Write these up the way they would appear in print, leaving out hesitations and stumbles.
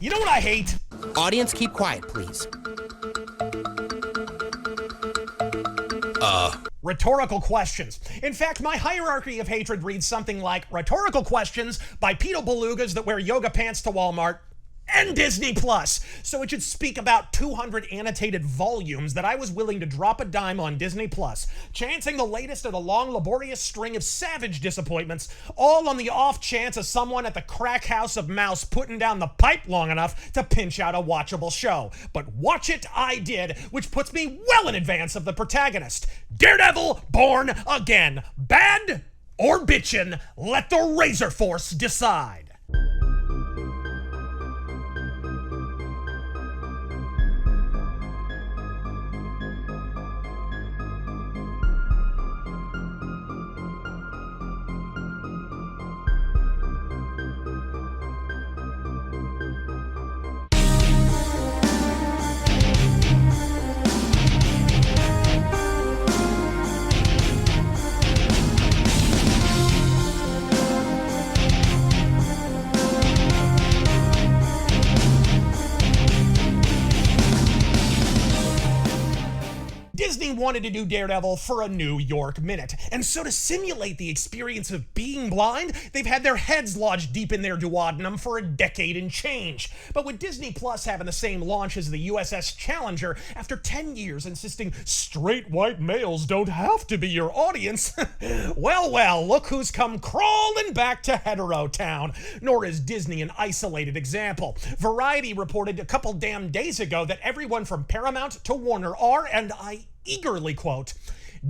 You know what I hate? Audience, keep quiet, please. Rhetorical questions. In fact, my hierarchy of hatred reads something like rhetorical questions, bipedal belugas that wear yoga pants to Walmart, and Disney Plus. So it should speak about 200 annotated volumes that I was willing to drop a dime on Disney Plus, chancing the latest of the long, laborious string of savage disappointments, all on the off chance of someone at the crack house of Mouse putting down the pipe long enough to pinch out a watchable show. But watch it I did, which puts me well in advance of the protagonist. Daredevil Born Again. Bad or bitchin'? Let the RazörForce decide. Disney wanted to do Daredevil for a New York minute, and so to simulate the experience of being blind, they've had their heads lodged deep in their duodenum for a decade and change. But with Disney Plus having the same launch as the USS Challenger, after 10 years insisting straight white males don't have to be your audience, well, look who's come crawling back to hetero town. Nor is Disney an isolated example. Variety reported a couple damn days ago that everyone from Paramount to Warner are, and I eagerly quote,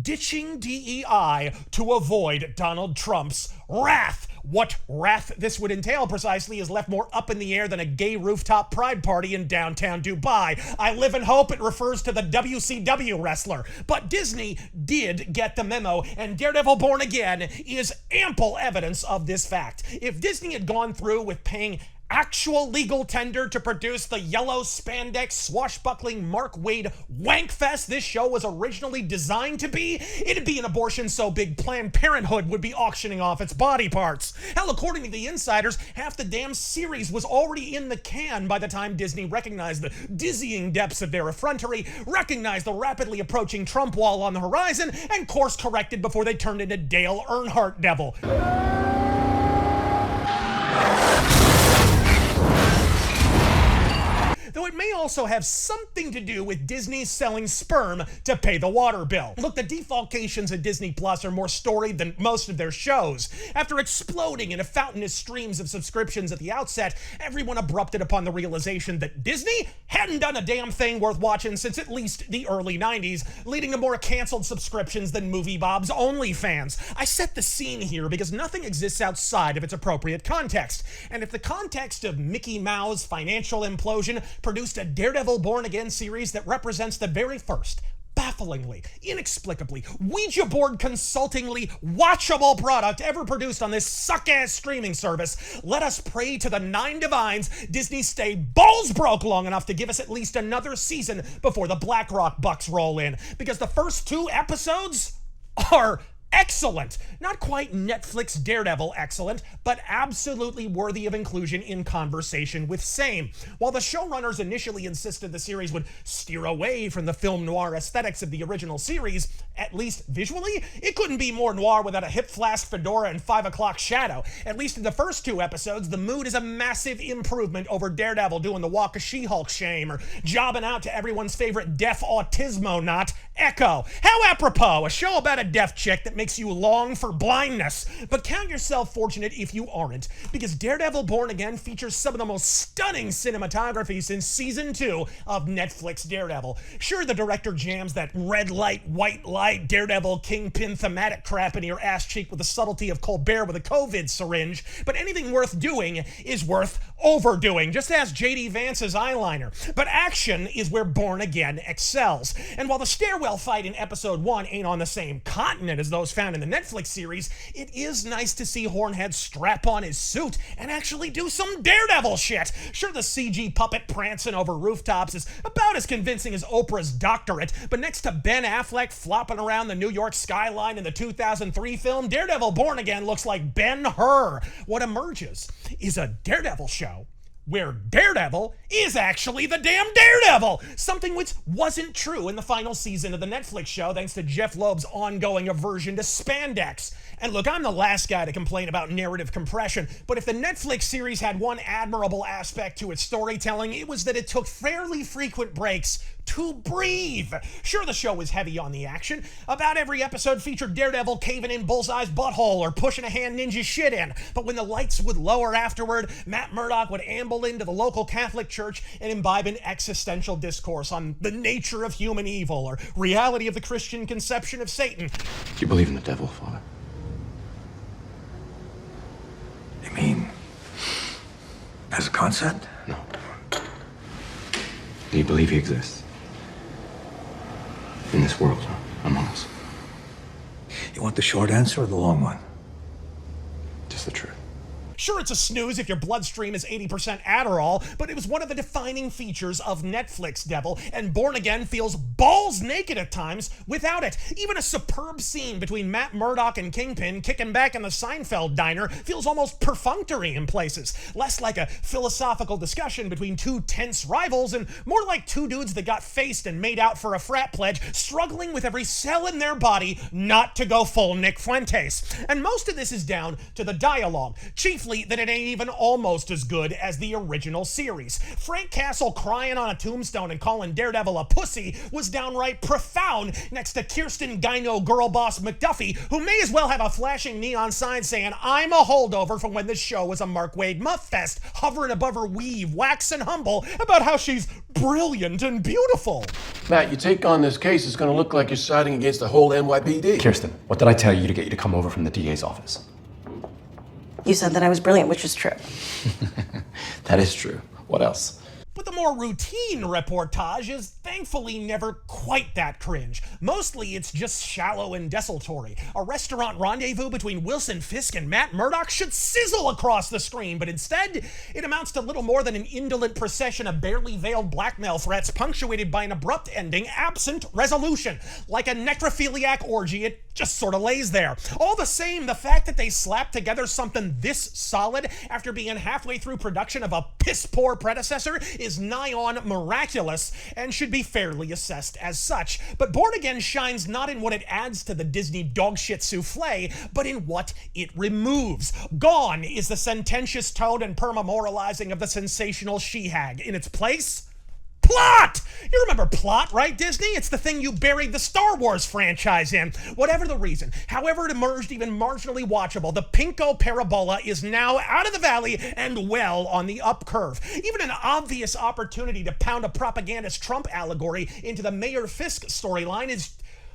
ditching DEI to avoid Donald Trump's wrath. What wrath this would entail precisely is left more up in the air than a gay rooftop pride party in downtown Dubai. I live in hope it refers to the WCW wrestler. But Disney did get the memo, and Daredevil Born Again is ample evidence of this fact. If Disney had gone through with paying actual legal tender to produce the yellow spandex swashbuckling Mark Waid wankfest this show was originally designed to be, it'd be an abortion so big Planned Parenthood would be auctioning off its body parts. Hell, according to the insiders, half the damn series was already in the can by the time Disney recognized the dizzying depths of their effrontery, recognized the rapidly approaching Trump wall on the horizon, and course corrected before they turned into Dale Earnhardt Devil. Though it may also have something to do with Disney selling sperm to pay the water bill. Look, the defalcations of Disney Plus are more storied than most of their shows. After exploding into fountainous streams of subscriptions at the outset, everyone abrupted upon the realization that Disney hadn't done a damn thing worth watching since at least the early 90s, leading to more canceled subscriptions than Movie Bob's OnlyFans. I set the scene here because nothing exists outside of its appropriate context. And if the context of Mickey Mouse financial implosion produced a Daredevil Born Again series that represents the very first, bafflingly, inexplicably, Ouija board consultingly watchable product ever produced on this suck-ass streaming service, let us pray to the nine divines Disney stay balls broke long enough to give us at least another season before the BlackRock bucks roll in, because the first 2 episodes are excellent. Not quite Netflix Daredevil excellent, but absolutely worthy of inclusion in conversation with same. While the showrunners initially insisted the series would steer away from the film noir aesthetics of the original series, at least visually, it couldn't be more noir without a hip flask fedora and 5 o'clock shadow. At least in the first 2 episodes, the mood is a massive improvement over Daredevil doing the walk of She-Hulk shame, or jobbing out to everyone's favorite deaf autismo knot, Echo. How apropos, a show about a deaf chick that makes you long for blindness. But count yourself fortunate if you aren't, because Daredevil Born Again features some of the most stunning cinematography since season 2 of Netflix Daredevil. Sure, the director jams that red light, white light, Daredevil Kingpin thematic crap in your ass cheek with the subtlety of Colbert with a COVID syringe, but anything worth doing is worth overdoing. Just ask J.D. Vance's eyeliner. But action is where Born Again excels. And while the stairwell fight in episode 1 ain't on the same continent as those found in the Netflix series, it is nice to see Hornhead strap on his suit and actually do some Daredevil shit. Sure, the CG puppet prancing over rooftops is about as convincing as Oprah's doctorate, but next to Ben Affleck flopping around the New York skyline in the 2003 film, Daredevil Born Again looks like Ben-Hur. What emerges is a Daredevil show where Daredevil is actually the damn Daredevil, something which wasn't true in the final season of the Netflix show thanks to Jeff Loeb's ongoing aversion to spandex. And look, I'm the last guy to complain about narrative compression, but if the Netflix series had one admirable aspect to its storytelling, it was that it took fairly frequent breaks to breathe. Sure, the show was heavy on the action. About every episode featured Daredevil caving in Bullseye's butthole or pushing a hand ninja shit in. But when the lights would lower afterward, Matt Murdock would amble into the local Catholic church and imbibe an existential discourse on the nature of human evil or reality of the Christian conception of Satan. Do you believe in the devil, Father? You mean as a concept? No. Do you believe he exists? In this world, among us. You want the short answer or the long one? Just the truth. Sure, it's a snooze if your bloodstream is 80% Adderall, but it was one of the defining features of Netflix Devil, and Born Again feels balls naked at times without it. Even a superb scene between Matt Murdock and Kingpin kicking back in the Seinfeld diner feels almost perfunctory in places, less like a philosophical discussion between two tense rivals and more like two dudes that got faced and made out for a frat pledge, struggling with every cell in their body not to go full Nick Fuentes. And most of this is down to the dialogue, chiefly that it ain't even almost as good as the original series. Frank Castle crying on a tombstone and calling Daredevil a pussy was downright profound next to Kirsten Gyno girl boss McDuffie, who may as well have a flashing neon sign saying, "I'm a holdover from when this show was a Mark Waid muff fest," hovering above her weave, waxing humble about how she's brilliant and beautiful. Matt, your take on this case is going to look like you're siding against the whole NYPD. Kirsten, what did I tell you to get you to come over from the DA's office? You said that I was brilliant, which is true. That is true. What else? But the more routine reportage is thankfully never quite that cringe. Mostly it's just shallow and desultory. A restaurant rendezvous between Wilson Fisk and Matt Murdock should sizzle across the screen, but instead it amounts to little more than an indolent procession of barely veiled blackmail threats punctuated by an abrupt ending absent resolution. Like a necrophiliac orgy, it just sort of lays there. All the same, the fact that they slapped together something this solid after being halfway through production of a piss-poor predecessor is nigh on miraculous and should be fairly assessed as such. But Born Again shines not in what it adds to the Disney dogshit souffle, but in what it removes. Gone is the sententious tone and perma-moralizing of the sensational she-hag. In its place, plot! You remember plot, right, Disney? It's the thing you buried the Star Wars franchise in. Whatever the reason, however it emerged even marginally watchable, the Pinko Parabola is now out of the valley and well on the up curve. Even an obvious opportunity to pound a propagandist Trump allegory into the Mayor Fisk storyline is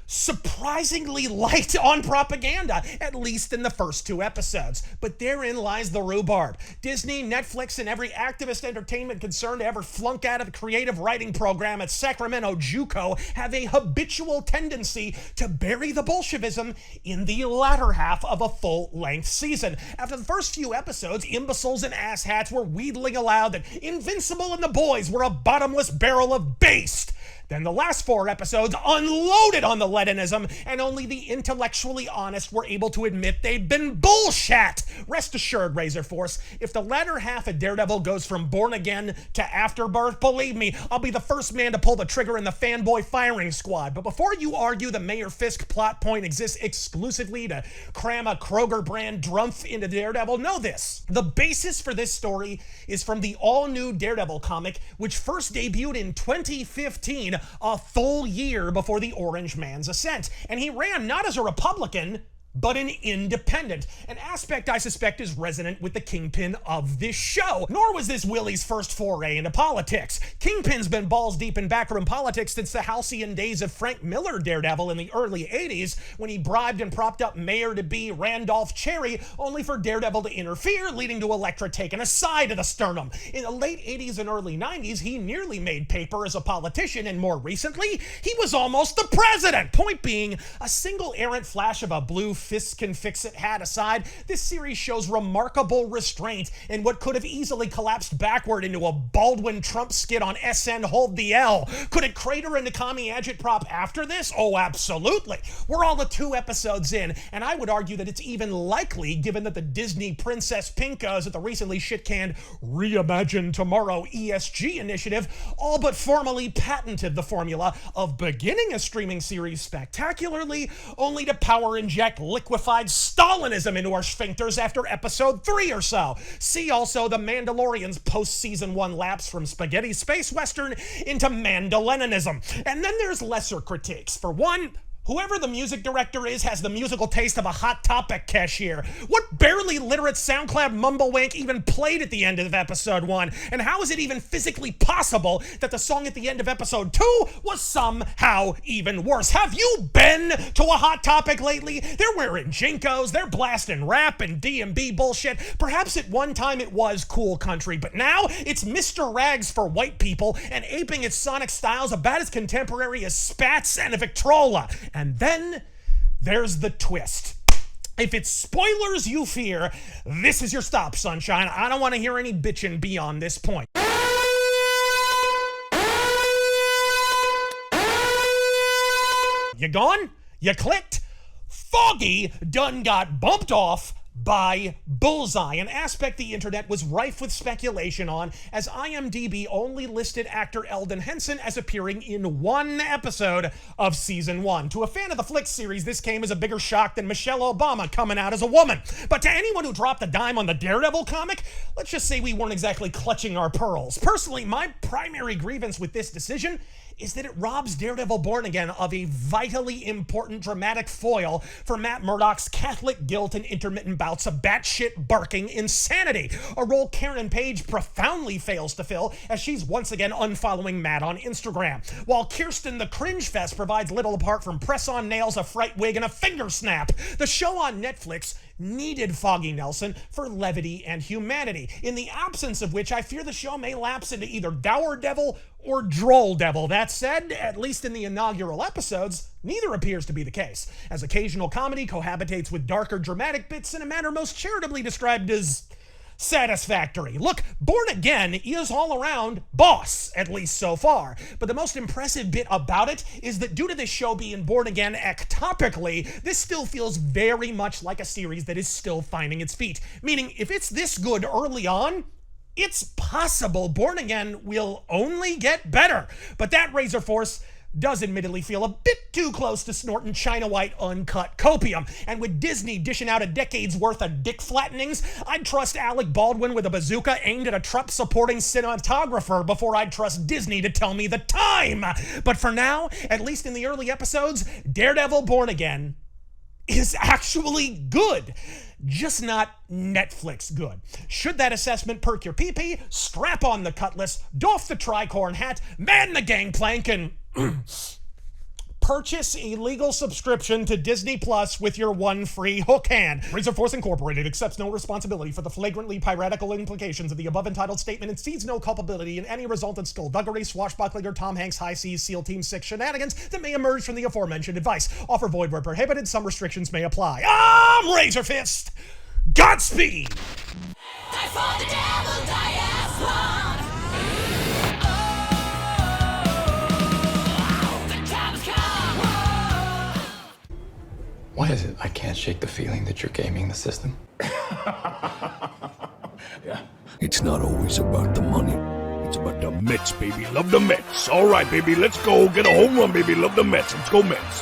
surprisingly light on propaganda, at least in the first 2 episodes. But therein lies the rhubarb. Disney, Netflix, and every activist entertainment concern to ever flunk out of the creative writing program at Sacramento JUCO have a habitual tendency to bury the Bolshevism in the latter half of a full-length season. After the first few episodes, imbeciles and asshats were wheedling aloud that Invincible and the boys were a bottomless barrel of based. Then the last 4 episodes unloaded on the Leninism, and only the intellectually honest were able to admit they'd been bullshat. Rest assured, RazörForce, if the latter half of Daredevil goes from Born Again to Afterbirth, believe me, I'll be the first man to pull the trigger in the fanboy firing squad. But before you argue the Mayor Fisk plot point exists exclusively to cram a Kroger brand drumpf into Daredevil, know this. The basis for this story is from the all-new Daredevil comic, which first debuted in 2015, a full year before the Orange Man's ascent. And he ran not as a Republican, but an independent, an aspect I suspect is resonant with the Kingpin of this show. Nor was this Willie's first foray into politics. Kingpin's been balls deep in backroom politics since the halcyon days of Frank Miller Daredevil in the early 80s, when he bribed and propped up Mayor-to-be Randolph Cherry, only for Daredevil to interfere, leading to Elektra taking a side of the sternum. In the late 80s and early 90s, he nearly made paper as a politician, and more recently, he was almost the president. Point being, a single errant flash of a blue Fisk can fix it hat aside, this series shows remarkable restraint in what could have easily collapsed backward into a Baldwin Trump skit on SN Hold the L. Could it crater into commie agitprop after this? Oh, absolutely. We're all 2 episodes in, and I would argue that it's even likely, given that the Disney Princess Pinkos at the recently shit-canned Reimagine Tomorrow ESG initiative all but formally patented the formula of beginning a streaming series spectacularly, only to power inject liquefied Stalinism into our sphincters after episode 3 or so. See also The Mandalorian's post-season 1 lapse from spaghetti space western into Mandalorianism. And then there's lesser critiques. For one, whoever the music director is has the musical taste of a Hot Topic cashier. What barely literate SoundCloud mumblewank even played at the end of episode 1? And how is it even physically possible that the song at the end of episode 2 was somehow even worse? Have you been to a Hot Topic lately? They're wearing Jinkos, they're blasting rap and D&B bullshit. Perhaps at one time it was cool country, but now it's Mr. Rags for white people and aping its sonic styles about as contemporary as Spats and a Victrola. And then there's the twist. If it's spoilers you fear, this is your stop, sunshine. I don't want to hear any bitching beyond this point. You gone? You clicked? Foggy done got bumped off by Bullseye, an aspect the internet was rife with speculation on, as IMDb only listed actor Eldon Henson as appearing in 1 episode of season 1. To a fan of the Flick series, this came as a bigger shock than Michelle Obama coming out as a woman. But to anyone who dropped a dime on the Daredevil comic, let's just say we weren't exactly clutching our pearls. Personally, my primary grievance with this decision is that it robs Daredevil Born Again of a vitally important dramatic foil for Matt Murdock's Catholic guilt and intermittent bouts of batshit barking insanity, a role Karen Page profoundly fails to fill as she's once again unfollowing Matt on Instagram, while Kirsten the Cringe Fest provides little apart from press-on nails, a fright wig, and a finger snap. The show on Netflix needed Foggy Nelson for levity and humanity, in the absence of which I fear the show may lapse into either Dour Devil or Droll Devil. That said, at least in the inaugural episodes, neither appears to be the case, as occasional comedy cohabitates with darker dramatic bits in a manner most charitably described as satisfactory. Look, Born Again is all around boss, at least so far. But the most impressive bit about it is that due to this show being Born Again ectopically, this still feels very much like a series that is still finding its feet. Meaning, if it's this good early on, it's possible Born Again will only get better. But that RazörForce does admittedly feel a bit too close to snorting China White uncut copium. And with Disney dishing out a decade's worth of dick flattenings, I'd trust Alec Baldwin with a bazooka aimed at a Trump-supporting cinematographer before I'd trust Disney to tell me the time. But for now, at least in the early episodes, Daredevil Born Again is actually good. Just not Netflix good. Should that assessment perk your pee-pee, strap on the cutlass, doff the tricorn hat, man the gangplank, and purchase a legal subscription to Disney Plus with your 1 free hook hand. RazörForce Incorporated accepts no responsibility for the flagrantly piratical implications of the above entitled statement and cedes no culpability in any resultant skullduggery, swashbuckling, or Tom Hanks High Seas SEAL Team 6 shenanigans that may emerge from the aforementioned advice. Offer void where prohibited. Some restrictions may apply. I'm Razor Fist. Godspeed. Die for the devil, die as one. Why is it I can't shake the feeling that you're gaming the system? Yeah. It's not always about the money. It's about the Mets, baby. Love the Mets. All right, baby, let's go. Get a home run, baby. Love the Mets. Let's go, Mets.